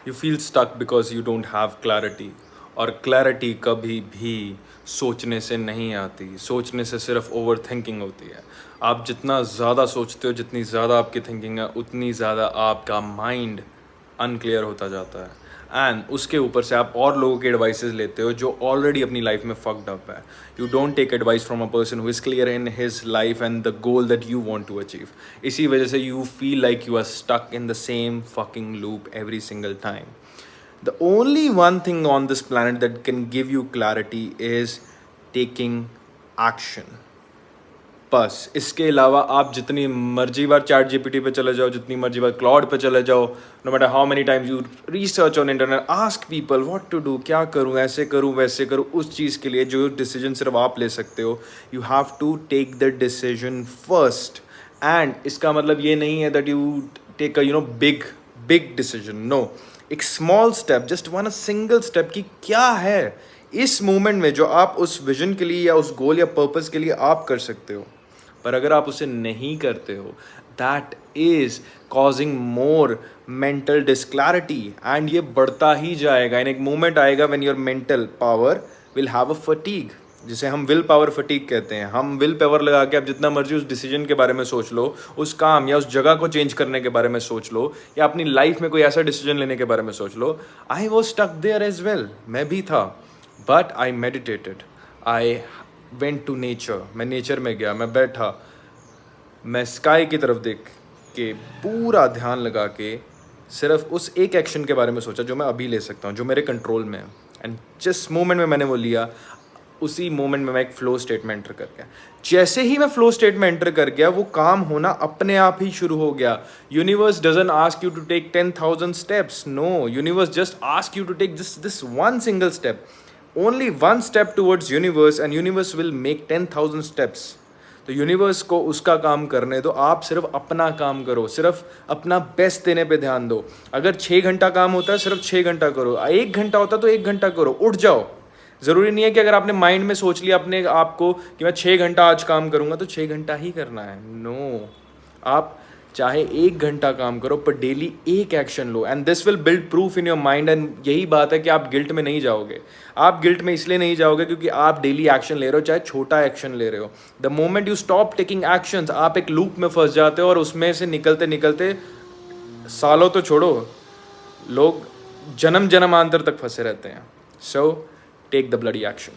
You feel stuck because you don't have clarity, और clarity कभी भी सोचने से नहीं आती, सोचने से सिर्फ ओवर थिंकिंग होती है। आप जितना ज़्यादा सोचते हो, जितनी ज़्यादा आपकी थिंकिंग है, उतनी ज़्यादा आपका माइंड अनक्लियर होता जाता है। एंड उसके ऊपर से आप और लोगों के एडवाइसेस लेते हो जो ऑलरेडी अपनी लाइफ में फक्ड अप है। You don't take advice from a person who is clear in his life and the goal that you want to achieve. इसी वजह से you feel like you are stuck in the same fucking loop every single time. The only one thing on this planet that can give you clarity is taking action. बस इसके अलावा आप जितनी मर्जी बार chat GPT पे चले जाओ, जितनी मर्जी बार क्लाउड पे चले जाओ, no matter how many times you research on internet, ask people what to do, क्या करूँ, ऐसे करूँ, वैसे करूँ, उस चीज़ के लिए जो डिसीजन सिर्फ आप ले सकते हो, you have to take the decision first. And इसका मतलब ये नहीं है that you take a big big decision, no, एक small step, just one a single step कि क्या है इस मोमेंट में जो आप उस विजन के लिए या उस गोल या पर्पस के लिए आप कर सकते हो। पर अगर आप उसे नहीं करते हो, that is causing more mental disclarity, and ये बढ़ता ही जाएगा। इन एक मोमेंट आएगा when your mental power will have a fatigue, जिसे हम विल पावर फटीग कहते हैं। हम विल पावर लगा के आप जितना मर्जी उस डिसीजन के बारे में सोच लो, उस काम या उस जगह को चेंज करने के बारे में सोच लो, या अपनी लाइफ में कोई ऐसा डिसीजन लेने के बारे में सोच लो। I was stuck there as well, मैं भी था, but I meditated, I went to nature, मैं नेचर में गया, मैं बैठा, मैं स्काई की तरफ देख के पूरा ध्यान लगा के सिर्फ उस एक एक्शन के बारे में सोचा जो मैं अभी ले सकता हूँ, जो मेरे कंट्रोल में है। एंड जिस मोमेंट में मैंने वो लिया, उसी मोमेंट में मैं एक फ्लो स्टेट में एंटर कर गया। जैसे ही मैं फ्लो स्टेट में एंटर कर गया, वो काम होना अपने आप ही शुरू हो गया। Universe doesn't ask you to take 10,000 steps, no, universe just ask you to take this one single step, only one step towards universe, and universe will make 10,000 steps. तो यूनिवर्स को उसका काम करने दो, आप सिर्फ अपना काम करो, सिर्फ अपना बेस्ट देने पे ध्यान दो। अगर 6 घंटा काम होता है, सिर्फ 6 घंटा करो। 1 घंटा होता है तो 1 घंटा करो, उठ जाओ। ज़रूरी नहीं है कि अगर आपने माइंड में सोच लिया अपने आप को कि मैं 6 घंटा आज काम करूँगा तो 6 घंटा ही करना है, नो। आप चाहे 1 घंटा काम करो, पर डेली एक action low, and this will build proof in your mind. And यही बात है कि आप गिल्ट में नहीं जाओगे। आप गिल्ट में इसलिए नहीं जाओगे क्योंकि आप डेली एक्शन ले रहे हो, चाहे छोटा एक्शन ले रहे हो। The moment you stop taking actions, आप एक लूप में फंस जाते हो, और उसमें से निकलते निकलते सालों तो छोड़ो, लोग जन्म जन्मांतर तक फंसे रहते हैं। So take the bloody action.